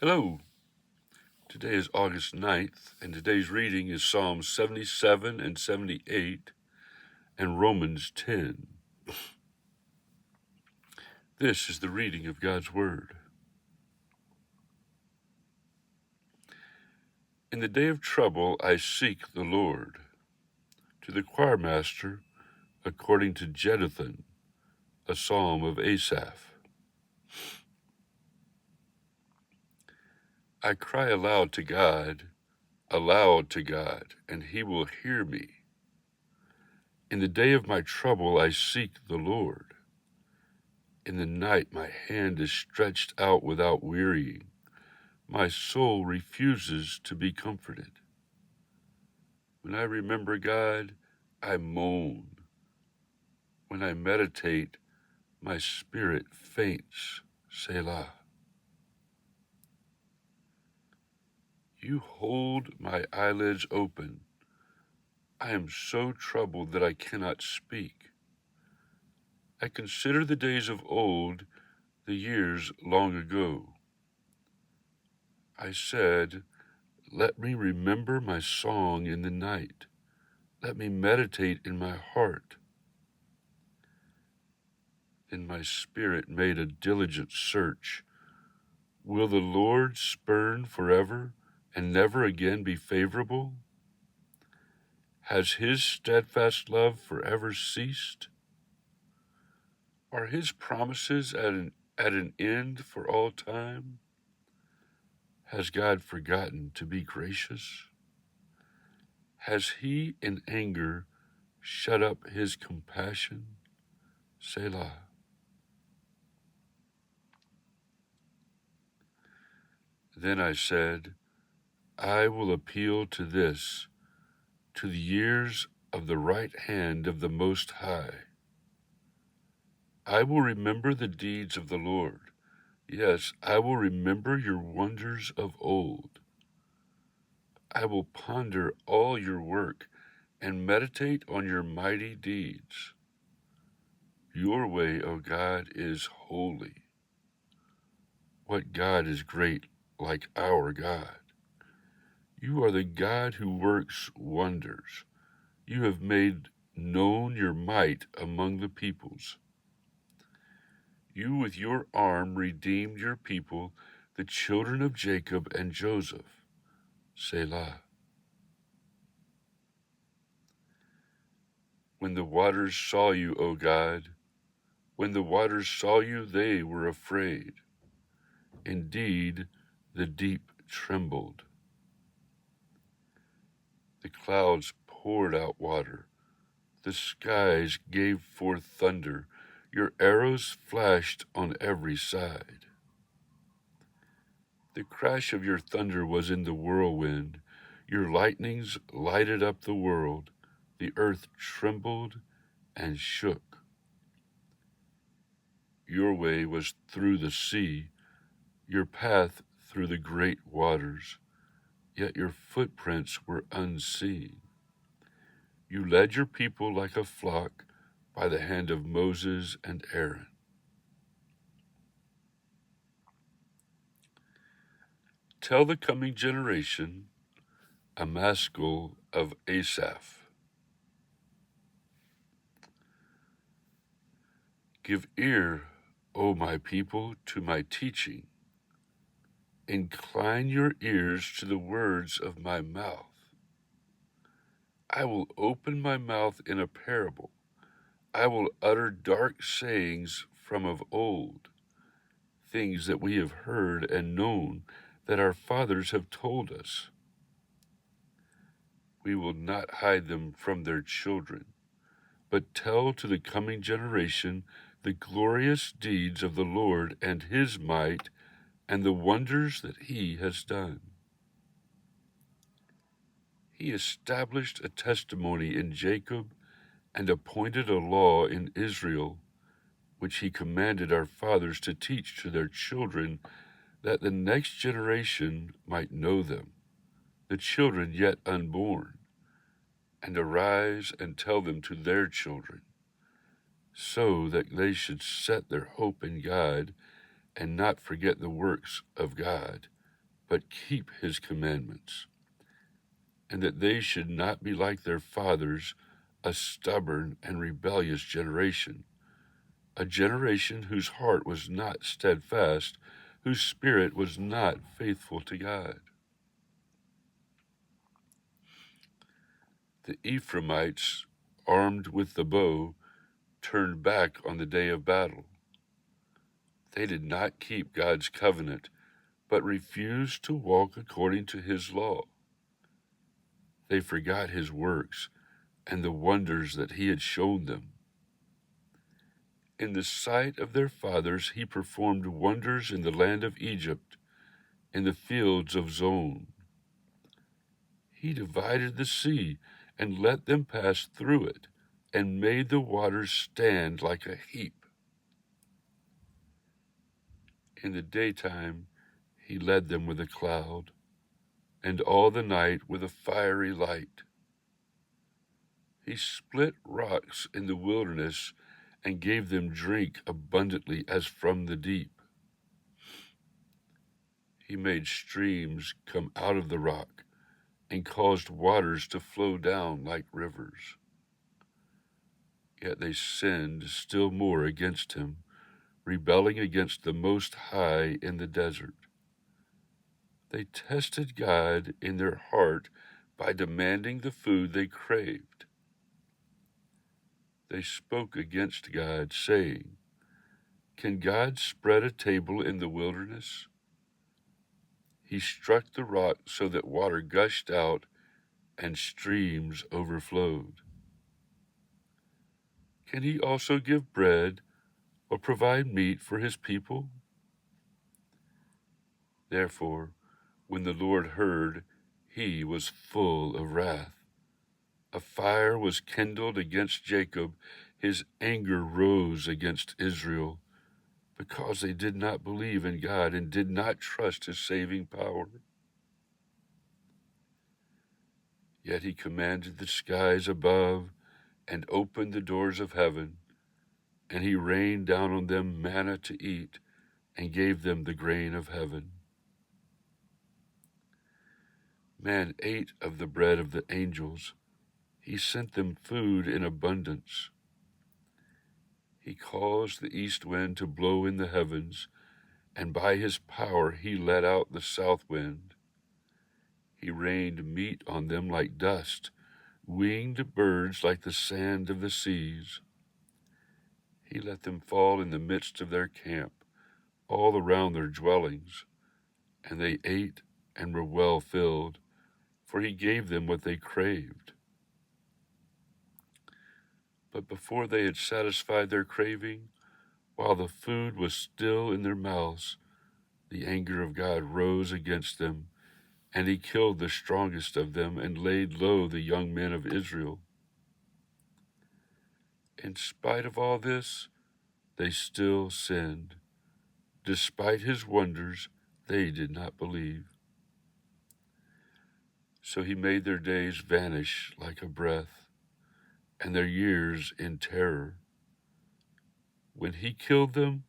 Hello, today is August 9th, and today's reading is Psalms 77 and 78 and Romans 10. This is the reading of God's Word. In the day of trouble I seek the Lord. To the choirmaster, according to Jeduthun, a psalm of Asaph. I cry aloud to God, and he will hear me. In the day of my trouble I seek the Lord. In the night my hand is stretched out without wearying. My soul refuses to be comforted. When I remember God, I moan. When I meditate, my spirit faints. Selah. You hold my eyelids open. I am so troubled that I cannot speak. I consider the days of old, the years long ago. I said, let me remember my song in the night. Let me meditate in my heart. Then my spirit made a diligent search. Will the Lord spurn forever and never again be favorable? Has his steadfast love forever ceased? Are his promises at an end for all time? Has God forgotten to be gracious? Has he in anger shut up his compassion? Selah. Then I said, I will appeal to this, to the years of the right hand of the Most High. I will remember the deeds of the Lord. Yes, I will remember your wonders of old. I will ponder all your work and meditate on your mighty deeds. Your way, O God, is holy. What God is great like our God? You are the God who works wonders. You have made known your might among the peoples. You with your arm redeemed your people, the children of Jacob and Joseph. Selah. When the waters saw you, O God, when the waters saw you, they were afraid. Indeed, the deep trembled. The clouds poured out water. The skies gave forth thunder. Your arrows flashed on every side. The crash of your thunder was in the whirlwind. Your lightnings lighted up the world. The earth trembled and shook. Your way was through the sea, your path through the great waters, yet your footprints were unseen. You led your people like a flock by the hand of Moses and Aaron. Tell the coming generation a maskil of Asaph. Give ear, O my people, to my teaching. Incline your ears to the words of my mouth. I will open my mouth in a parable. I will utter dark sayings from of old, things that we have heard and known, that our fathers have told us. We will not hide them from their children, but tell to the coming generation the glorious deeds of the Lord and his might and the wonders that he has done. He established a testimony in Jacob and appointed a law in Israel, which he commanded our fathers to teach to their children, that the next generation might know them, the children yet unborn, and arise and tell them to their children, so that they should set their hope in God and not forget the works of God, but keep his commandments, and that they should not be like their fathers, a stubborn and rebellious generation, a generation whose heart was not steadfast, whose spirit was not faithful to God. The Ephraimites, armed with the bow, turned back on the day of battle. They did not keep God's covenant, but refused to walk according to his law. They forgot his works and the wonders that he had shown them. In the sight of their fathers he performed wonders in the land of Egypt, in the fields of Zon. He divided the sea and let them pass through it, and made the waters stand like a heap. In the daytime he led them with a cloud, and all the night with a fiery light. He split rocks in the wilderness and gave them drink abundantly as from the deep. He made streams come out of the rock and caused waters to flow down like rivers. Yet they sinned still more against him, rebelling against the Most High in the desert. They tested God in their heart by demanding the food they craved. They spoke against God, saying, "Can God spread a table in the wilderness?" He struck the rock so that water gushed out and streams overflowed. Can he also give bread or provide meat for his people? Therefore, when the Lord heard, he was full of wrath. A fire was kindled against Jacob. His anger rose against Israel, because they did not believe in God and did not trust his saving power. Yet he commanded the skies above and opened the doors of heaven, and he rained down on them manna to eat and gave them the grain of heaven. Man ate of the bread of the angels. He sent them food in abundance. He caused the east wind to blow in the heavens, and by his power he let out the south wind. He rained meat on them like dust, winged birds like the sand of the seas. He let them fall in the midst of their camp, all around their dwellings, and they ate and were well filled, for he gave them what they craved. But before they had satisfied their craving, while the food was still in their mouths, the anger of God rose against them, and he killed the strongest of them and laid low the young men of Israel. In spite of all this, they still sinned. Despite his wonders, they did not believe. So he made their days vanish like a breath, and their years in terror. When he killed them,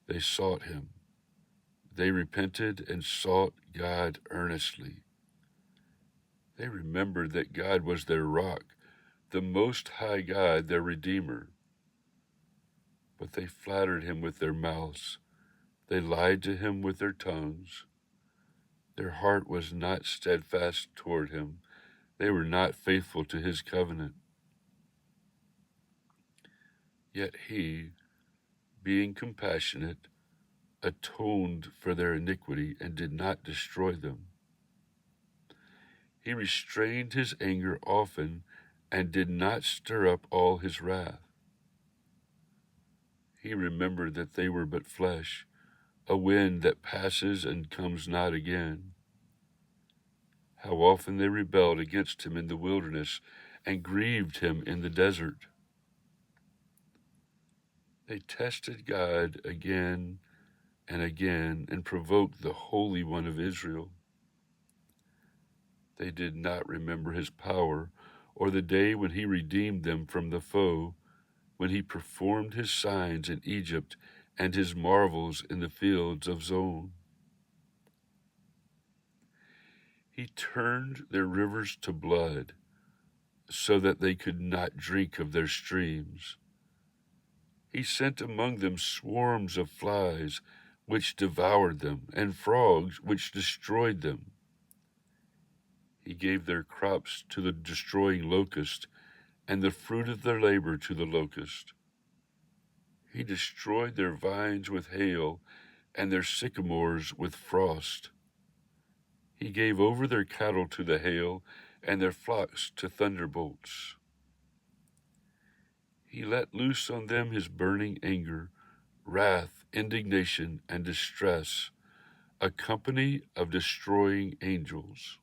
they sought him. They repented and sought God earnestly. They remembered that God was their rock, the Most High God, their Redeemer. But they flattered him with their mouths. They lied to him with their tongues. Their heart was not steadfast toward him. They were not faithful to his covenant. Yet he, being compassionate, atoned for their iniquity and did not destroy them. He restrained his anger often and did not stir up all his wrath. He remembered that they were but flesh, a wind that passes and comes not again. How often they rebelled against him in the wilderness and grieved him in the desert. They tested God again and again and provoked the Holy One of Israel. They did not remember his power or the day when he redeemed them from the foe, when he performed his signs in Egypt and his marvels in the fields of Zon. He turned their rivers to blood, so that they could not drink of their streams. He sent among them swarms of flies, which devoured them, and frogs, which destroyed them. He gave their crops to the destroying locust, and the fruit of their labor to the locust. He destroyed their vines with hail, and their sycamores with frost. He gave over their cattle to the hail, and their flocks to thunderbolts. He let loose on them his burning anger, wrath, indignation, and distress, a company of destroying angels.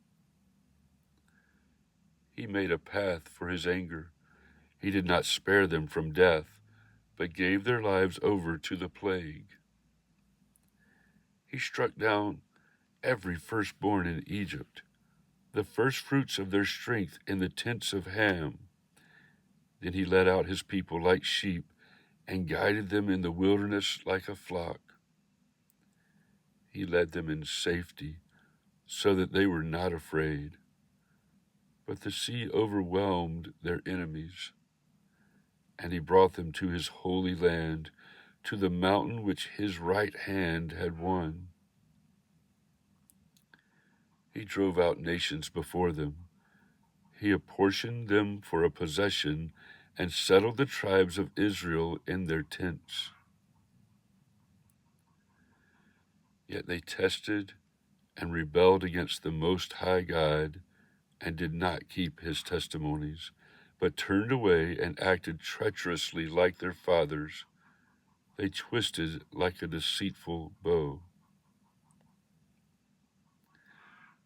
He made a path for his anger. He did not spare them from death, but gave their lives over to the plague. He struck down every firstborn in Egypt, the firstfruits of their strength in the tents of Ham. Then he led out his people like sheep and guided them in the wilderness like a flock. He led them in safety so that they were not afraid. But the sea overwhelmed their enemies, and he brought them to his holy land, to the mountain which his right hand had won. He drove out nations before them. He apportioned them for a possession and settled the tribes of Israel in their tents. Yet they tested and rebelled against the Most High God and did not keep his testimonies, but turned away and acted treacherously like their fathers. They twisted like a deceitful bow.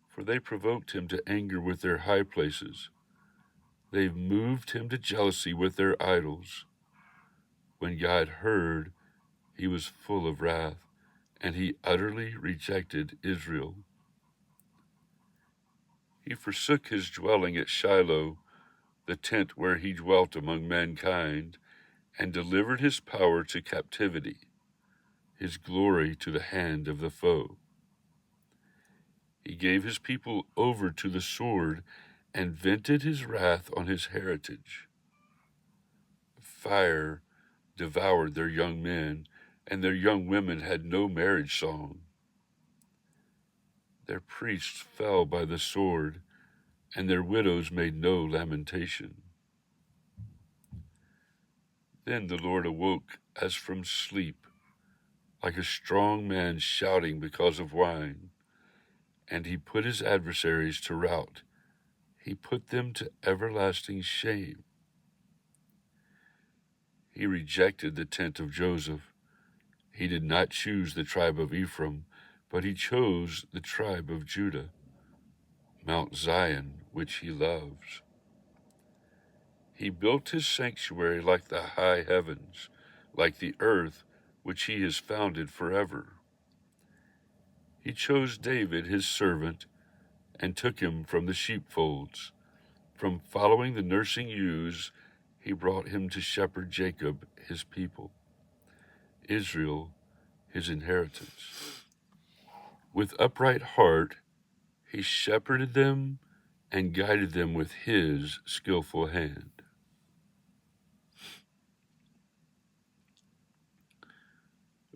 For they provoked him to anger with their high places. They've moved him to jealousy with their idols. When God heard, he was full of wrath, and he utterly rejected Israel. He forsook his dwelling at Shiloh, the tent where he dwelt among mankind, and delivered his power to captivity, his glory to the hand of the foe. He gave his people over to the sword and vented his wrath on his heritage. Fire devoured their young men, and their young women had no marriage song. Their priests fell by the sword, and their widows made no lamentation. Then the Lord awoke as from sleep, like a strong man shouting because of wine, and he put his adversaries to rout. He put them to everlasting shame. He rejected the tent of Joseph. He did not choose the tribe of Ephraim, but he chose the tribe of Judah, Mount Zion, which he loves. He built his sanctuary like the high heavens, like the earth which he has founded forever. He chose David his servant and took him from the sheepfolds. From following the nursing ewes, he brought him to shepherd Jacob his people, Israel his inheritance. With upright heart he shepherded them and guided them with his skillful hand.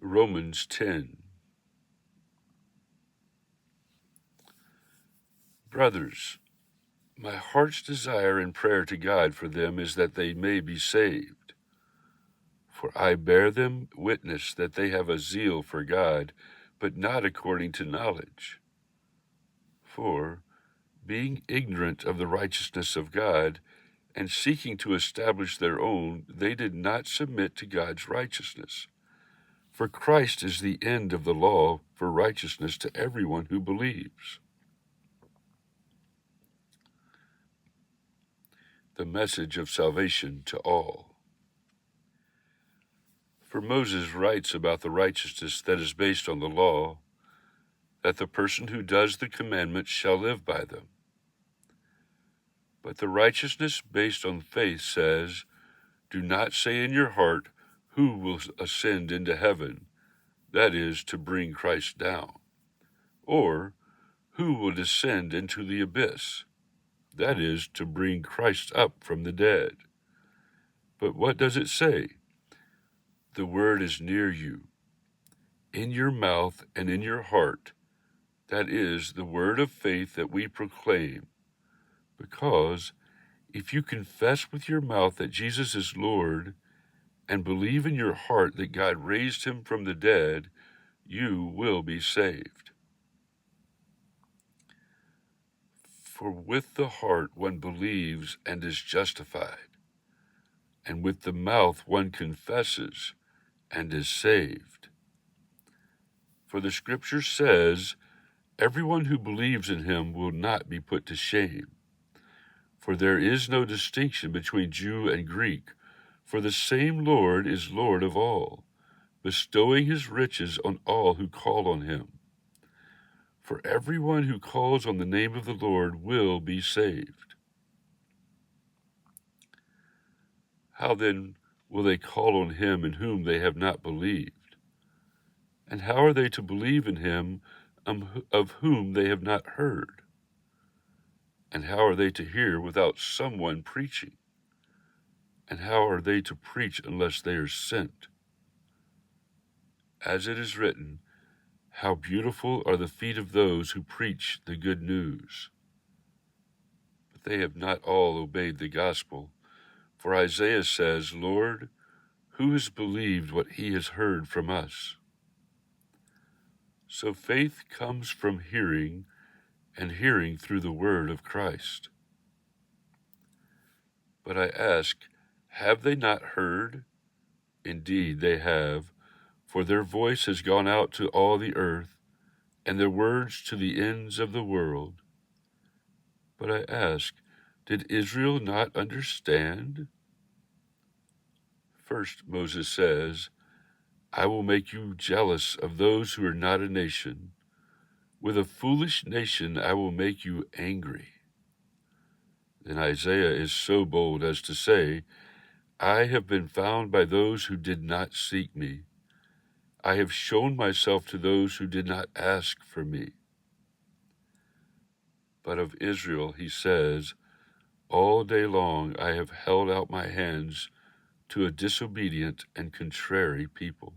Romans 10. Brothers, my heart's desire and prayer to God for them is that they may be saved. For I bear them witness that they have a zeal for God, but not according to knowledge. For, being ignorant of the righteousness of God, and seeking to establish their own, they did not submit to God's righteousness. For Christ is the end of the law for righteousness to everyone who believes. The message of salvation to all. For Moses writes about the righteousness that is based on the law, that the person who does the commandments shall live by them. But the righteousness based on faith says, do not say in your heart, who will ascend into heaven, that is, to bring Christ down, or who will descend into the abyss? That is, to bring Christ up from the dead. But what does it say? The word is near you, in your mouth and in your heart. That is the word of faith that we proclaim. Because if you confess with your mouth that Jesus is Lord and believe in your heart that God raised him from the dead, you will be saved. For with the heart one believes and is justified, and with the mouth one confesses and is saved. For the Scripture says, everyone who believes in him will not be put to shame. For there is no distinction between Jew and Greek, for the same Lord is Lord of all, bestowing his riches on all who call on him. For everyone who calls on the name of the Lord will be saved. How then will they call on him in whom they have not believed? And how are they to believe in him of whom they have not heard? And how are they to hear without someone preaching? And how are they to preach unless they are sent? As it is written, how beautiful are the feet of those who preach the good news. But they have not all obeyed the gospel. For Isaiah says, Lord, who has believed what he has heard from us? So faith comes from hearing, and hearing through the word of Christ. But I ask, have they not heard? Indeed, they have, for their voice has gone out to all the earth, and their words to the ends of the world. But I ask, did Israel not understand? First, Moses says, I will make you jealous of those who are not a nation. With a foolish nation I will make you angry. Then Isaiah is so bold as to say, I have been found by those who did not seek me. I have shown myself to those who did not ask for me. But of Israel he says, all day long I have held out my hands to a disobedient and contrary people.